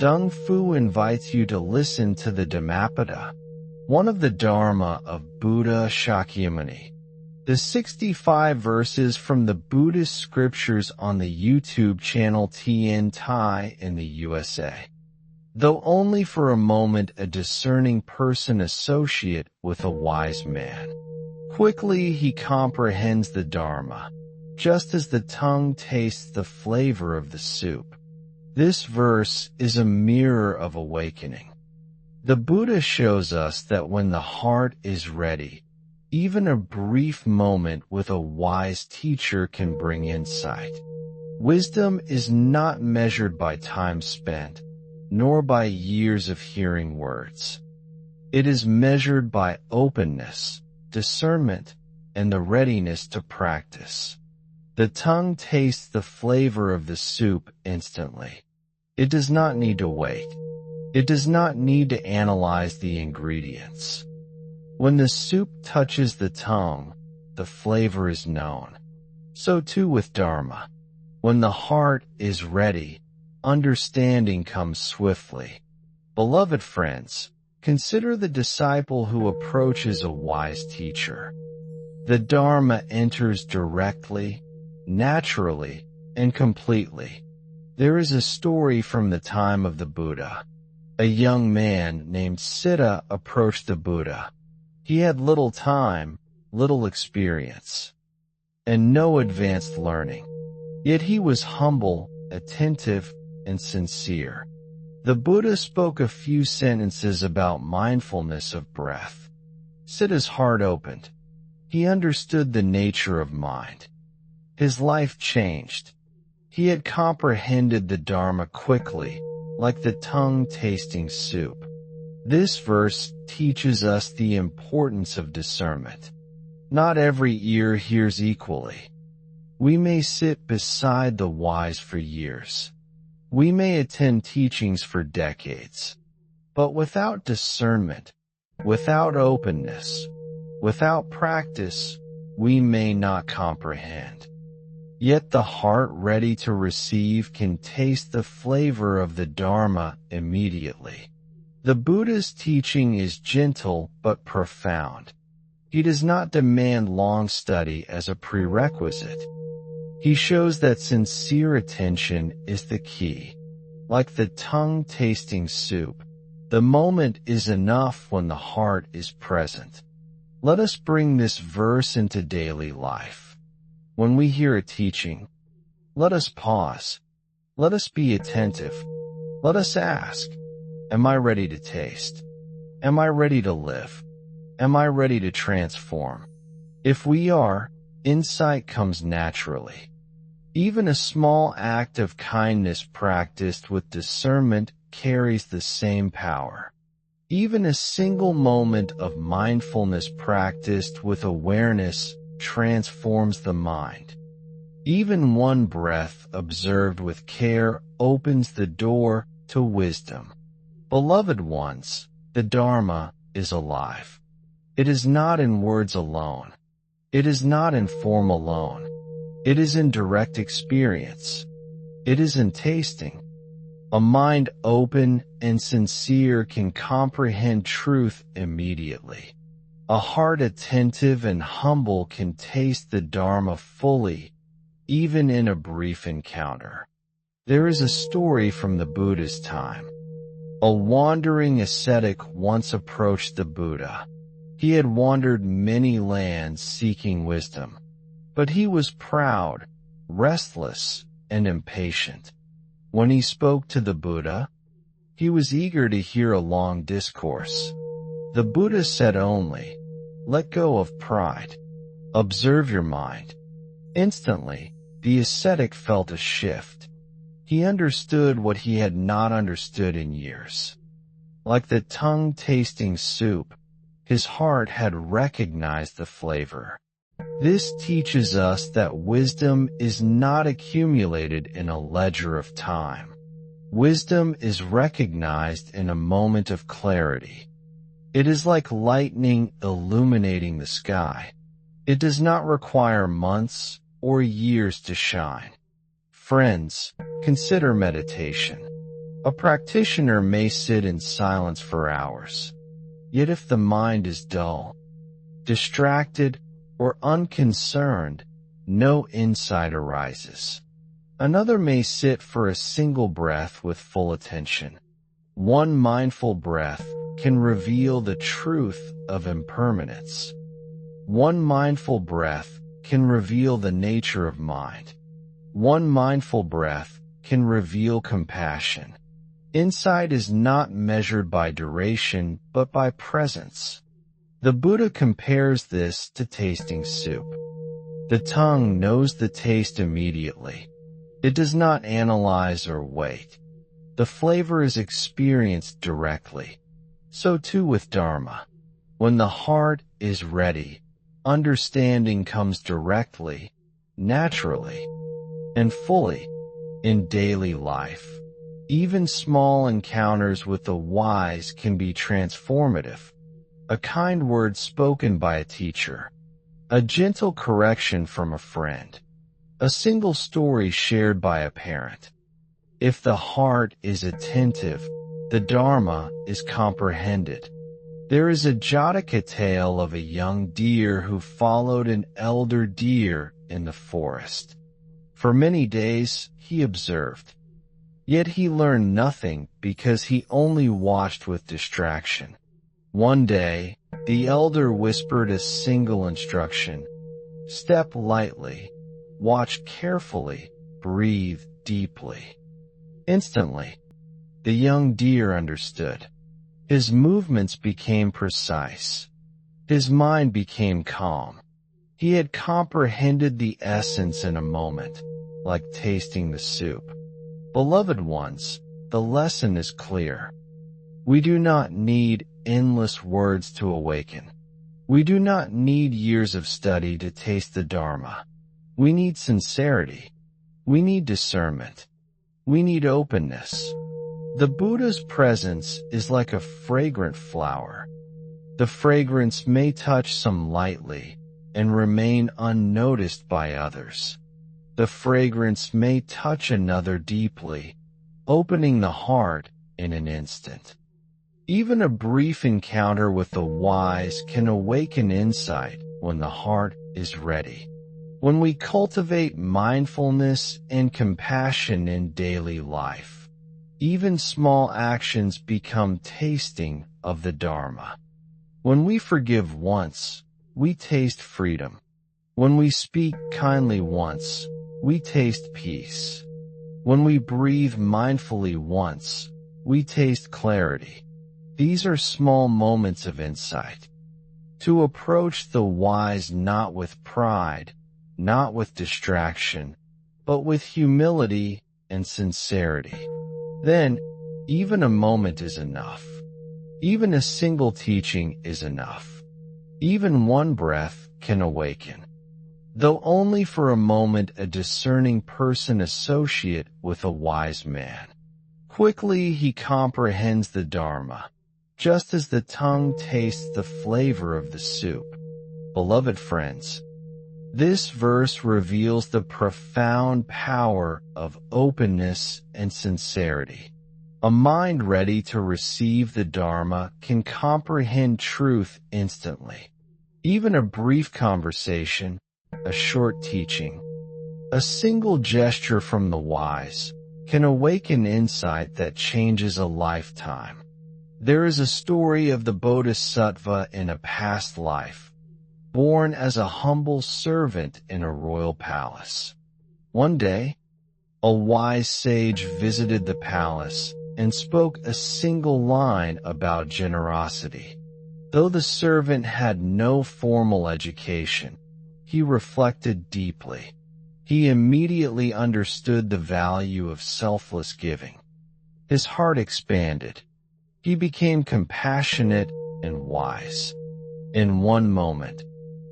Dung Fu invites you to listen to the Dhammapada, one of the Dharma of Buddha Shakyamuni. The 65 verses from the Buddhist scriptures on the YouTube channel Tien Thai in the USA. Though only for a moment a discerning person associate with a wise man. Quickly he comprehends the Dharma, just as the tongue tastes the flavor of the soup. This verse is a mirror of awakening. The Buddha shows us that when the heart is ready, even a brief moment with a wise teacher can bring insight. Wisdom is not measured by time spent, nor by years of hearing words. It is measured by openness, discernment, and the readiness to practice. The tongue tastes the flavor of the soup instantly. It does not need to wait. It does not need to analyze the ingredients. When the soup touches the tongue, the flavor is known. So too with Dharma. When the heart is ready, understanding comes swiftly. Beloved friends, consider the disciple who approaches a wise teacher. The Dharma enters directly, naturally, and completely. There is a story from the time of the Buddha. A young man named Siddha approached the Buddha. He had little time, little experience, and no advanced learning. Yet he was humble, attentive, and sincere. The Buddha spoke a few sentences about mindfulness of breath. Siddha's heart opened. He understood the nature of mind. His life changed. He had comprehended the Dharma quickly, like the tongue tasting soup. This verse teaches us the importance of discernment. Not every ear hears equally. We may sit beside the wise for years. We may attend teachings for decades. But without discernment, without openness, without practice, we may not comprehend. Yet the heart ready to receive can taste the flavor of the Dharma immediately. The Buddha's teaching is gentle but profound. He does not demand long study as a prerequisite. He shows that sincere attention is the key. Like the tongue tasting soup, the moment is enough when the heart is present. Let us bring this verse into daily life. When we hear a teaching, let us pause. Let us be attentive. Let us ask, am I ready to taste? Am I ready to live? Am I ready to transform? If we are, insight comes naturally. Even a small act of kindness practiced with discernment carries the same power. Even a single moment of mindfulness practiced with awareness transforms the mind. Even one breath observed with care opens the door to wisdom. Beloved ones, the Dharma is alive. It is not in words alone. It is not in form alone. It is in direct experience. It is in tasting. A mind open and sincere can comprehend truth immediately. A heart attentive and humble can taste the Dharma fully, even in a brief encounter. There is a story from the Buddha's time. A wandering ascetic once approached the Buddha. He had wandered many lands seeking wisdom, but he was proud, restless, and impatient. When he spoke to the Buddha, he was eager to hear a long discourse. The Buddha said only, "Let go of pride. Observe your mind." Instantly, the ascetic felt a shift. He understood what he had not understood in years. Like the tongue tasting soup, his heart had recognized the flavor. This teaches us that wisdom is not accumulated in a ledger of time. Wisdom is recognized in a moment of clarity. It is like lightning illuminating the sky. It does not require months or years to shine. Friends, consider meditation. A practitioner may sit in silence for hours. Yet if the mind is dull, distracted, or unconcerned, no insight arises. Another may sit for a single breath with full attention. One mindful breath can reveal the truth of impermanence. One mindful breath can reveal the nature of mind. One mindful breath can reveal compassion. Insight is not measured by duration, but by presence. The Buddha compares this to tasting soup. The tongue knows the taste immediately. It does not analyze or wait. The flavor is experienced directly. So too with Dharma. When the heart is ready, understanding comes directly, naturally, and fully in daily life. Even small encounters with the wise can be transformative. A kind word spoken by a teacher, a gentle correction from a friend, a single story shared by a parent. If the heart is attentive, the Dharma is comprehended. There is a Jataka tale of a young deer who followed an elder deer in the forest. For many days he observed. Yet he learned nothing because he only watched with distraction. One day, the elder whispered a single instruction. Step lightly, watch carefully, breathe deeply. Instantly, the young deer understood. His movements became precise. His mind became calm. He had comprehended the essence in a moment, like tasting the soup. Beloved ones, the lesson is clear. We do not need endless words to awaken. We do not need years of study to taste the Dharma. We need sincerity. We need discernment. We need openness. The Buddha's presence is like a fragrant flower. The fragrance may touch some lightly and remain unnoticed by others. The fragrance may touch another deeply, opening the heart in an instant. Even a brief encounter with the wise can awaken insight when the heart is ready. When we cultivate mindfulness and compassion in daily life, even small actions become tasting of the Dharma. When we forgive once, we taste freedom. When we speak kindly once, we taste peace. When we breathe mindfully once, we taste clarity. These are small moments of insight. To approach the wise not with pride, not with distraction, but with humility and sincerity. Then, even a moment is enough. Even a single teaching is enough. Even one breath can awaken. Though only for a moment a discerning person associate with a wise man. Quickly he comprehends the Dharma, just as the tongue tastes the flavor of the soup. Beloved friends, this verse reveals the profound power of openness and sincerity. A mind ready to receive the Dharma can comprehend truth instantly. Even a brief conversation, a short teaching, a single gesture from the wise, can awaken insight that changes a lifetime. There is a story of the Bodhisattva in a past life, born as a humble servant in a royal palace. One day, a wise sage visited the palace and spoke a single line about generosity. Though the servant had no formal education, he reflected deeply. He immediately understood the value of selfless giving. His heart expanded. He became compassionate and wise. In one moment,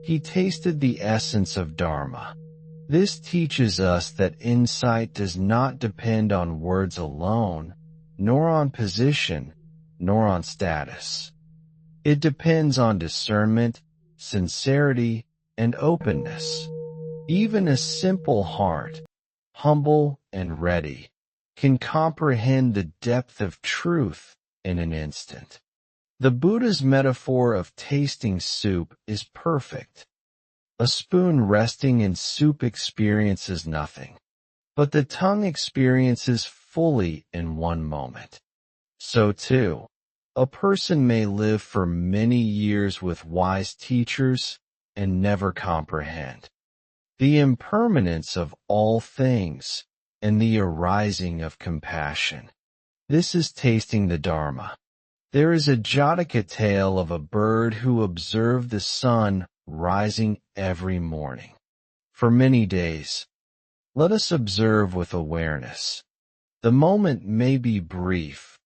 he tasted the essence of Dharma. This teaches us that insight does not depend on words alone, nor on position, nor on status. It depends on discernment, sincerity, and openness. Even a simple heart, humble and ready, can comprehend the depth of truth in an instant. The Buddha's metaphor of tasting soup is perfect. A spoon resting in soup experiences nothing, but the tongue experiences fully in one moment. So too, a person may live for many years with wise teachers and never comprehend the impermanence of all things and the arising of compassion. This is tasting the Dharma. There is a Jataka tale of a bird who observed the sun rising every morning. For many days, let us observe with awareness. The moment may be brief,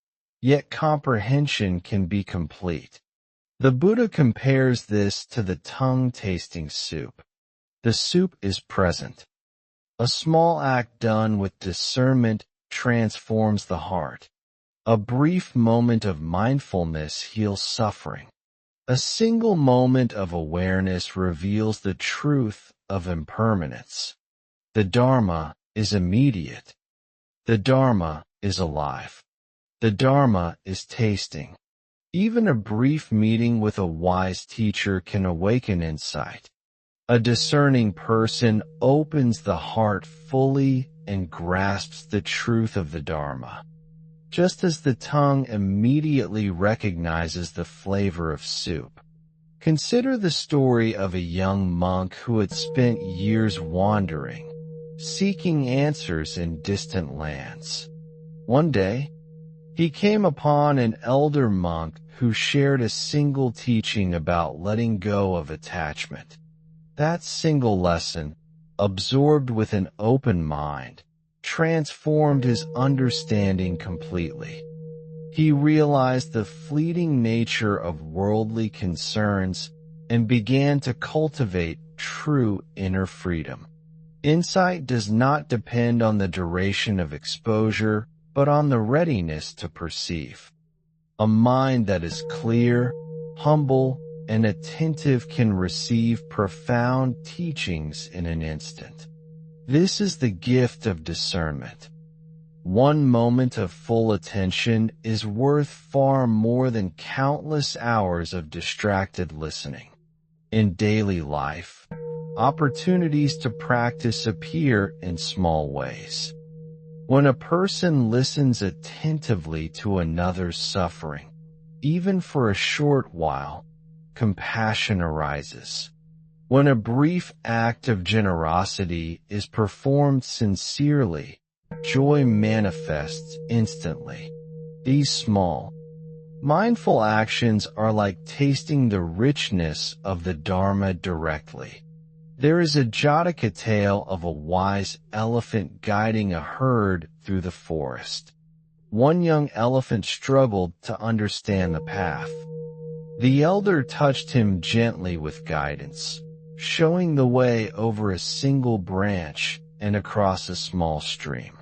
yet comprehension can be complete. The Buddha compares this to the tongue tasting soup. The soup is present. A small act done with discernment transforms the heart. A brief moment of mindfulness heals suffering. A single moment of awareness reveals the truth of impermanence. The Dharma is immediate. The Dharma is alive. The Dharma is tasting. Even a brief meeting with a wise teacher can awaken insight. A discerning person opens the heart fully and grasps the truth of the Dharma. Just as the tongue immediately recognizes the flavor of soup. Consider the story of a young monk who had spent years wandering, seeking answers in distant lands. One day, he came upon an elder monk who shared a single teaching about letting go of attachment. That single lesson, absorbed with an open mind, transformed his understanding completely. He realized the fleeting nature of worldly concerns and began to cultivate true inner freedom. Insight does not depend on the duration of exposure, but on the readiness to perceive. A mind that is clear, humble, and attentive can receive profound teachings in an instant. This is the gift of discernment. One moment of full attention is worth far more than countless hours of distracted listening. In daily life, opportunities to practice appear in small ways. When a person listens attentively to another's suffering, even for a short while, compassion arises. When a brief act of generosity is performed sincerely, joy manifests instantly. These small, mindful actions are like tasting the richness of the Dharma directly. There is a Jataka tale of a wise elephant guiding a herd through the forest. One young elephant struggled to understand the path. The elder touched him gently with guidance, showing the way over a single branch and across a small stream.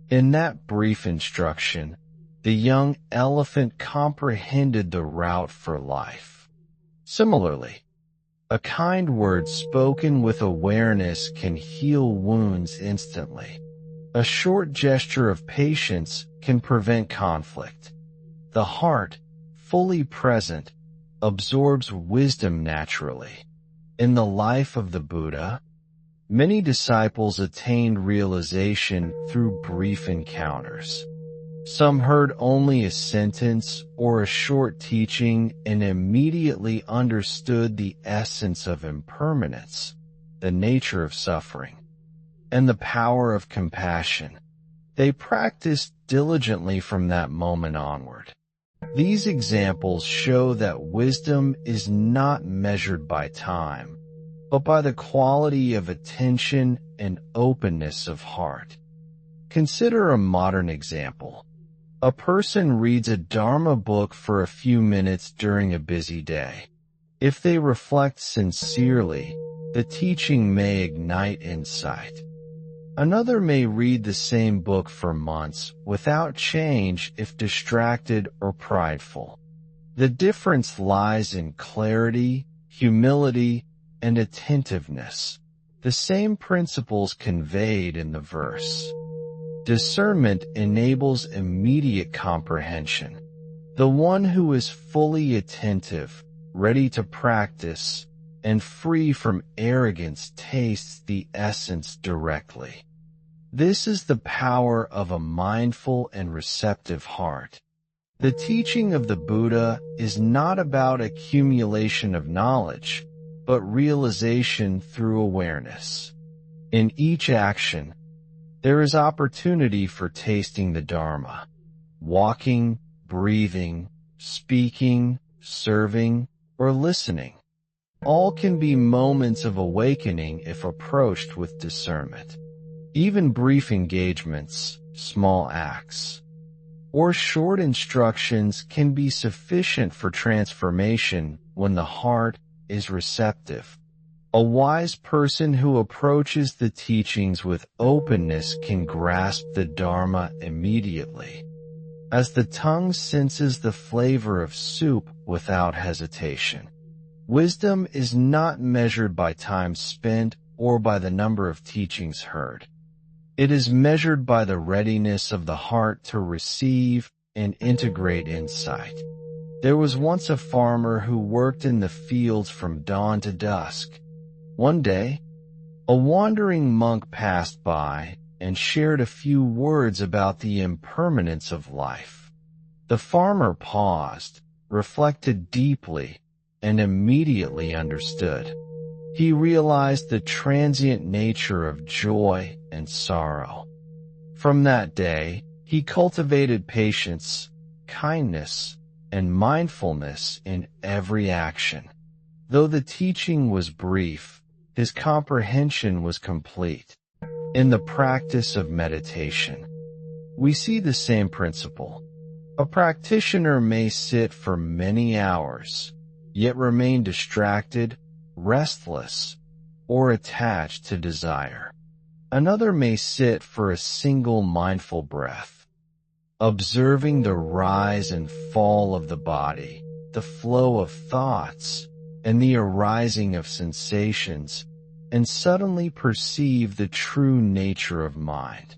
In that brief instruction, the young elephant comprehended the route for life. Similarly, a kind word spoken with awareness can heal wounds instantly. A short gesture of patience can prevent conflict. The heart, fully present, absorbs wisdom naturally. In the life of the Buddha, many disciples attained realization through brief encounters. Some heard only a sentence or a short teaching and immediately understood the essence of impermanence, the nature of suffering, and the power of compassion. They practiced diligently from that moment onward. These examples show that wisdom is not measured by time, but by the quality of attention and openness of heart. Consider a modern example. A person reads a Dharma book for a few minutes during a busy day. If they reflect sincerely, the teaching may ignite insight. Another may read the same book for months without change if distracted or prideful. The difference lies in clarity, humility, and attentiveness, the same principles conveyed in the verse. Discernment enables immediate comprehension. The one who is fully attentive, ready to practice, and free from arrogance tastes the essence directly. This is the power of a mindful and receptive heart. The teaching of the Buddha is not about accumulation of knowledge, but realization through awareness. In each action, there is opportunity for tasting the Dharma. Walking, breathing, speaking, serving, or listening. All can be moments of awakening if approached with discernment. Even brief engagements, small acts, or short instructions can be sufficient for transformation when the heart is receptive. A wise person who approaches the teachings with openness can grasp the Dharma immediately, as the tongue senses the flavor of soup without hesitation. Wisdom is not measured by time spent or by the number of teachings heard. It is measured by the readiness of the heart to receive and integrate insight. There was once a farmer who worked in the fields from dawn to dusk. One day, a wandering monk passed by and shared a few words about the impermanence of life. The farmer paused, reflected deeply, and immediately understood. He realized the transient nature of joy and sorrow. From that day, he cultivated patience, kindness, and mindfulness in every action. Though the teaching was brief, his comprehension was complete. In the practice of meditation, we see the same principle. A practitioner may sit for many hours, yet remain distracted, restless, or attached to desire. Another may sit for a single mindful breath, observing the rise and fall of the body, the flow of thoughts, and the arising of sensations, and suddenly perceive the true nature of mind.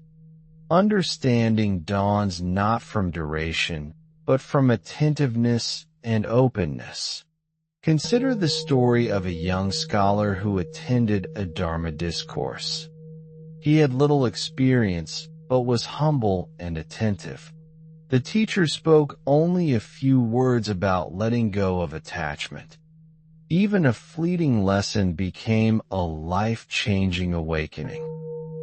Understanding dawns not from duration, but from attentiveness and openness. Consider the story of a young scholar who attended a Dharma discourse. He had little experience, but was humble and attentive. The teacher spoke only a few words about letting go of attachment. Even a fleeting lesson became a life-changing awakening.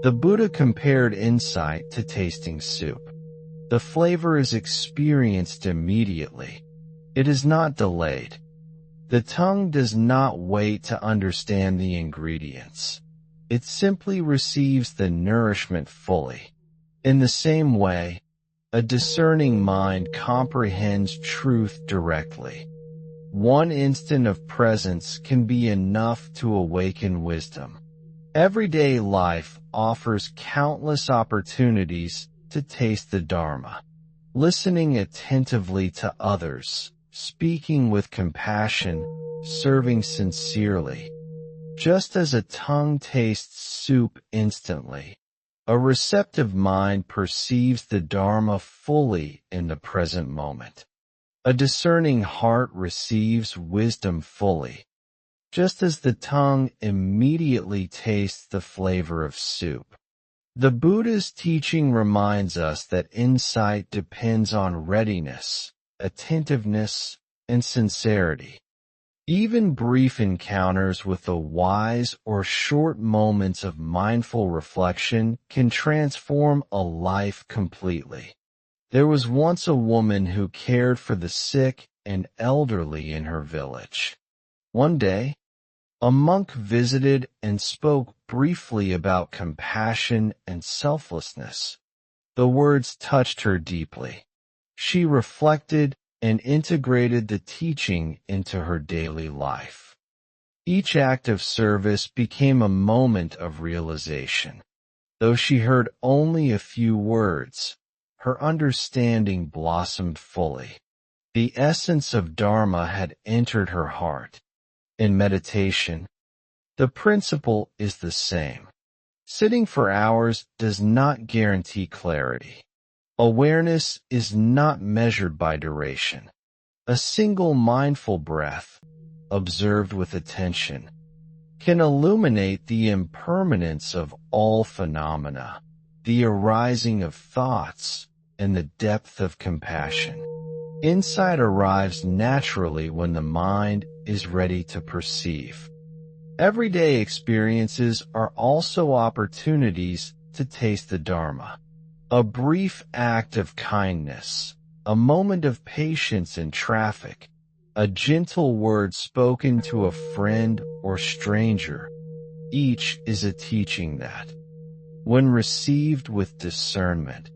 The Buddha compared insight to tasting soup. The flavor is experienced immediately. It is not delayed. The tongue does not wait to understand the ingredients. It simply receives the nourishment fully. In the same way, a discerning mind comprehends truth directly. One instant of presence can be enough to awaken wisdom. Everyday life offers countless opportunities to taste the Dharma. Listening attentively to others, speaking with compassion, serving sincerely. Just as a tongue tastes soup instantly, a receptive mind perceives the Dharma fully in the present moment. A discerning heart receives wisdom fully, just as the tongue immediately tastes the flavor of soup. The Buddha's teaching reminds us that insight depends on readiness, attentiveness, and sincerity. Even brief encounters with the wise or short moments of mindful reflection can transform a life completely. There was once a woman who cared for the sick and elderly in her village. One day, a monk visited and spoke briefly about compassion and selflessness. The words touched her deeply. She reflected and integrated the teaching into her daily life. Each act of service became a moment of realization. Though she heard only a few words, her understanding blossomed fully. The essence of Dharma had entered her heart. In meditation, the principle is the same. Sitting for hours does not guarantee clarity. Awareness is not measured by duration. A single mindful breath, observed with attention, can illuminate the impermanence of all phenomena, the arising of thoughts, and the depth of compassion. Insight arrives naturally when the mind is ready to perceive. Everyday experiences are also opportunities to taste the Dharma. A brief act of kindness, a moment of patience in traffic, a gentle word spoken to a friend or stranger, each is a teaching that, when received with discernment,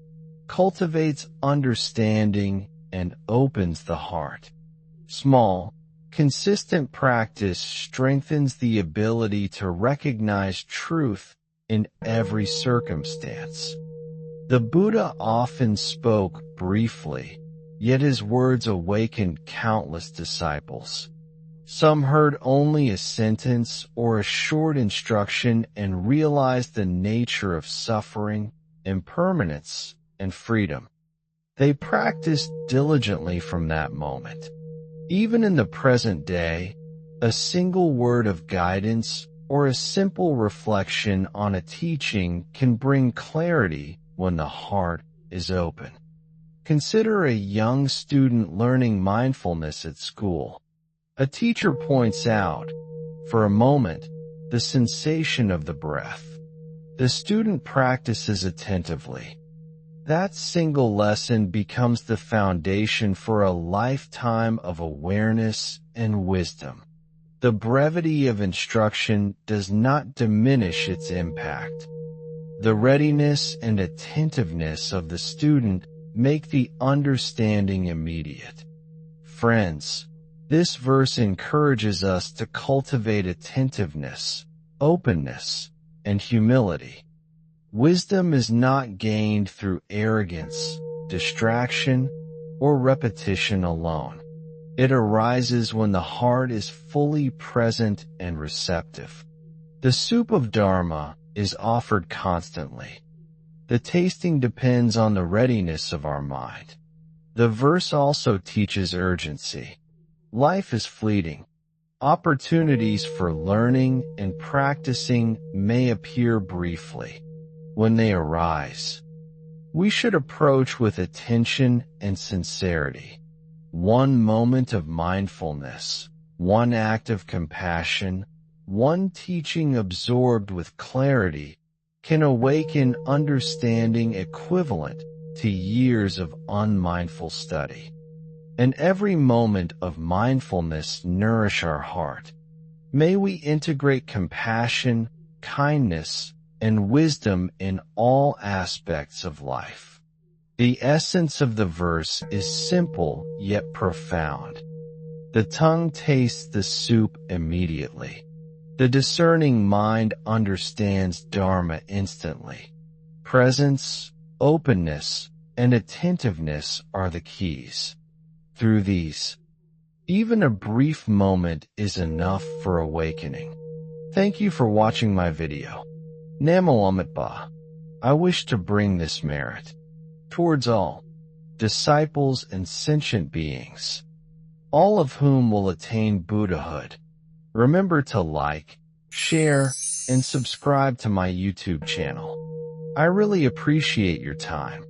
cultivates understanding and opens the heart. Small, consistent practice strengthens the ability to recognize truth in every circumstance. The Buddha often spoke briefly, yet his words awakened countless disciples. Some heard only a sentence or a short instruction and realized the nature of suffering, impermanence, and freedom. They practiced diligently from that moment. Even in the present day, a single word of guidance or a simple reflection on a teaching can bring clarity when the heart is open. Consider a young student learning mindfulness at school. A teacher points out, for a moment, the sensation of the breath. The student practices attentively. That single lesson becomes the foundation for a lifetime of awareness and wisdom. The brevity of instruction does not diminish its impact. The readiness and attentiveness of the student make the understanding immediate. Friends, this verse encourages us to cultivate attentiveness, openness, and humility. Wisdom is not gained through arrogance, distraction, or repetition alone. It arises when the heart is fully present and receptive. The soup of Dharma is offered constantly. The tasting depends on the readiness of our mind. The verse also teaches urgency. Life is fleeting. Opportunities for learning and practicing may appear briefly. When they arise, we should approach with attention and sincerity. One moment of mindfulness, one act of compassion, one teaching absorbed with clarity can awaken understanding equivalent to years of unmindful study. And every moment of mindfulness nourish our heart. May we integrate compassion, kindness, and wisdom in all aspects of life. The essence of the verse is simple yet profound. The tongue tastes the soup immediately. The discerning mind understands Dharma instantly. Presence, openness, and attentiveness are the keys. Through these, even a brief moment is enough for awakening. Thank you for watching my video. Namo Amitabha. I wish to bring this merit towards all disciples and sentient beings, all of whom will attain Buddhahood. Remember to like, share, and subscribe to my YouTube channel. I really appreciate your time.